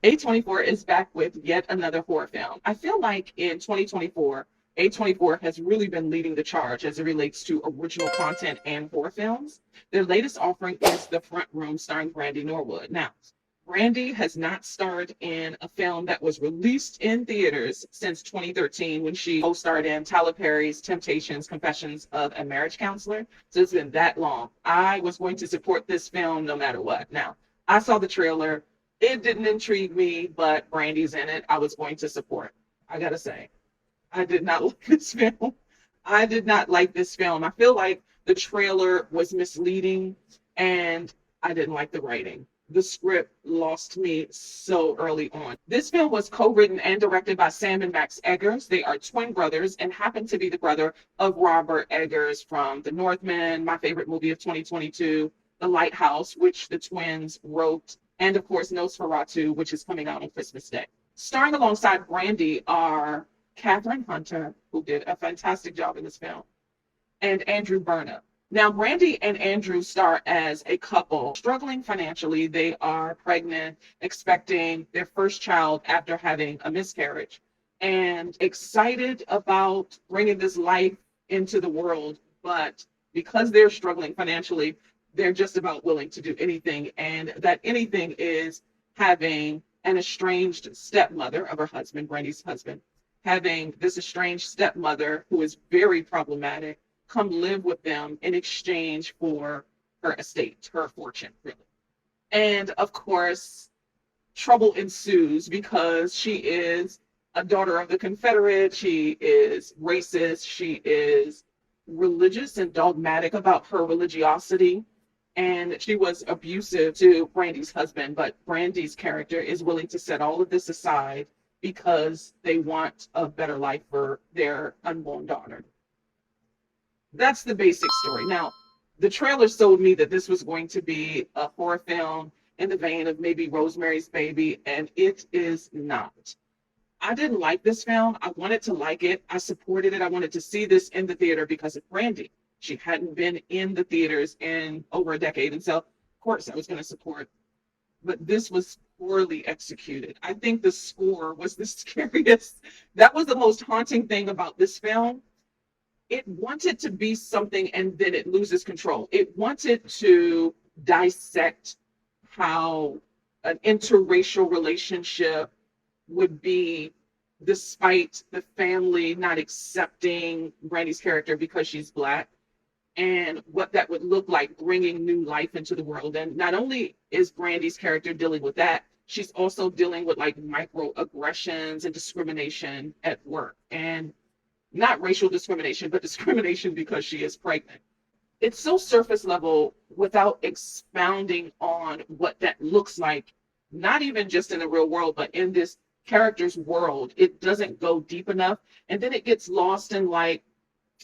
A24 is back with yet another horror film. I feel like in 2024, A24 has really been leading the charge as it relates to original content and horror films. Their latest offering is The Front Room starring Brandy Norwood. Now, Brandy has not starred in a film that was released in theaters since 2013 when she co-starred in Tyler Perry's Temptations, Confessions of a Marriage Counselor. So it's been that long. I was going to support this film no matter what. Now, I saw the trailer. It didn't intrigue me, but Brandy's in it. I was going to support. I gotta say, I did not like this film. I did not like this film. I feel like the trailer was misleading and I didn't like the writing. The script lost me so early on. This film was co-written and directed by Sam and Max Eggers. They are twin brothers and happen to be the brother of Robert Eggers from The Northman, my favorite movie of 2022, The Lighthouse, which the twins wrote, and of course Nosferatu, which is coming out on Christmas Day. Starring alongside Brandy are Kathryn Hunter, who did a fantastic job in this film, and Andrew Burnham. Now, Brandy and Andrew star as a couple struggling financially. They are pregnant, expecting their first child after having a miscarriage, and excited about bringing this life into the world. But because they're struggling financially, they're just about willing to do anything. And that anything is having an estranged stepmother of her husband, Brandy's husband, having this estranged stepmother who is very problematic come live with them in exchange for her estate, her fortune, really. And of course, trouble ensues because she is a daughter of the Confederate. She is racist. She is religious and dogmatic about her religiosity. And she was abusive to Brandy's husband, but Brandy's character is willing to set all of this aside because they want a better life for their unborn daughter. That's the basic story. Now, the trailer sold me that this was going to be a horror film in the vein of maybe Rosemary's Baby, and it is not. I didn't like this film. I wanted to like it. I supported it. I wanted to see this in the theater because of Brandy. She hadn't been in the theaters in over a decade. And so, of course, I was going to support. But this was poorly executed. I think the score was the scariest. That was the most haunting thing about this film. It wanted to be something and then it loses control. It wanted to dissect how an interracial relationship would be despite the family not accepting Brandy's character because she's Black, and what that would look like bringing new life into the world. And not only is Brandy's character dealing with that, she's also dealing with like microaggressions and discrimination at work. And not racial discrimination, but discrimination because she is pregnant. It's so surface level without expounding on what that looks like, not even just in the real world, but in this character's world. It doesn't go deep enough. And then it gets lost in like,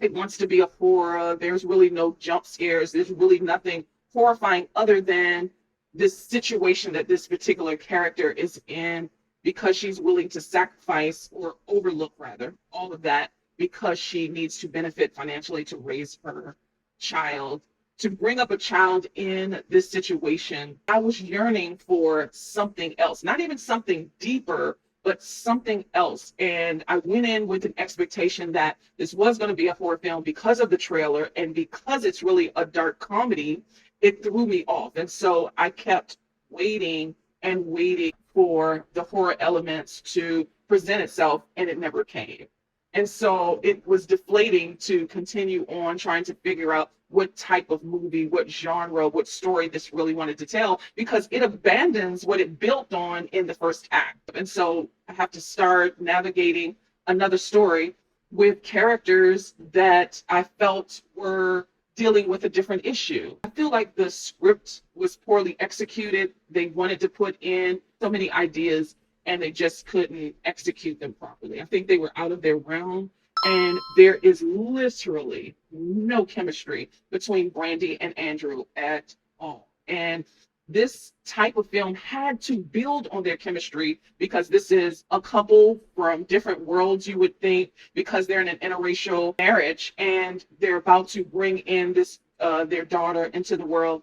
it wants to be a horror. There's really no jump scares. There's really nothing horrifying other than this situation that this particular character is in because she's willing to sacrifice or overlook, rather, all of that because she needs to benefit financially to raise her child, to bring up a child in this situation. I was yearning for something else, not even something deeper, but something else. And I went in with an expectation that this was going to be a horror film because of the trailer and because it's really a dark comedy. It threw me off. And so I kept waiting and waiting for the horror elements to present itself, and it never came. And so it was deflating to continue on trying to figure out what type of movie, what genre, what story this really wanted to tell, because it abandons what it built on in the first act. And so I have to start navigating another story with characters that I felt were dealing with a different issue. I feel like the script was poorly executed. They wanted to put in so many ideas and they just couldn't execute them properly. I think they were out of their realm, and there is literally no chemistry between Brandy and Andrew at all. And this type of film had to build on their chemistry because this is a couple from different worlds, you would think, because they're in an interracial marriage and they're about to bring in this their daughter into the world.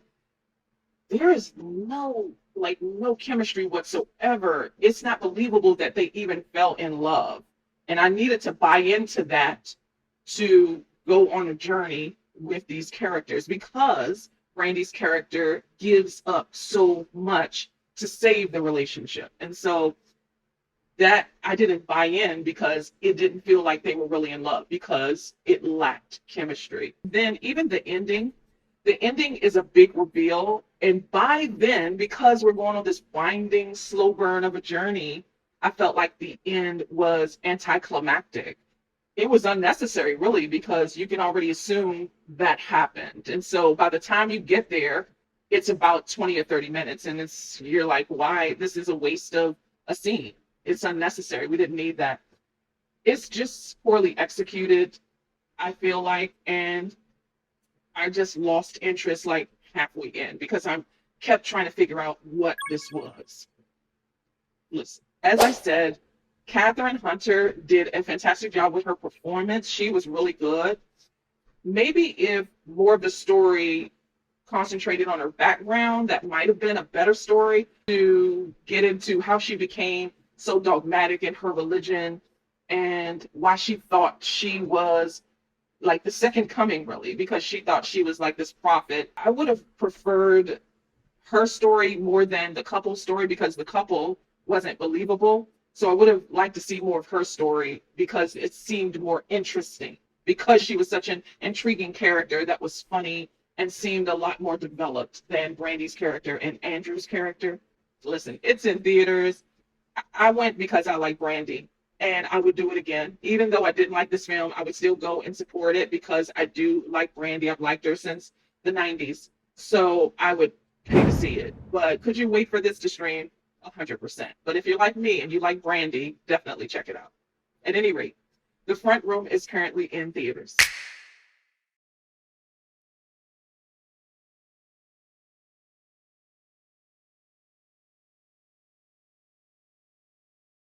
there is no chemistry whatsoever. It's not believable that they even fell in love. And I needed to buy into that to go on a journey with these characters because Brandy's character gives up so much to save the relationship. And so that I didn't buy in because it didn't feel like they were really in love because it lacked chemistry. Then even the ending is a big reveal. And by then, because we're going on this winding, slow burn of a journey, I felt like the end was anticlimactic. It was unnecessary, really, because you can already assume that happened. And so by the time you get there, it's about 20 or 30 minutes. And you're like, why? This is a waste of a scene. It's unnecessary. We didn't need that. It's just poorly executed, I feel like. And I just lost interest like halfway in because I kept trying to figure out what this was. Listen, as I said, Kathryn Hunter did a fantastic job with her performance. She was really good. Maybe if more of the story concentrated on her background, that might have been a better story to get into how she became so dogmatic in her religion and why she thought she was like the second coming, really, because she thought she was like this prophet. I would have preferred her story more than the couple story because the couple wasn't believable. So I would have liked to see more of her story because it seemed more interesting because she was such an intriguing character that was funny and seemed a lot more developed than Brandy's character and Andrew's character. Listen, it's in theaters. I went because I like Brandy and I would do it again. Even though I didn't like this film, I would still go and support it because I do like Brandy. I've liked her since the 90s. So I would pay to see it. But could you wait for this to stream? 100%. But if you're like me and you like Brandy, definitely check it out. At any rate, The Front Room is currently in theaters.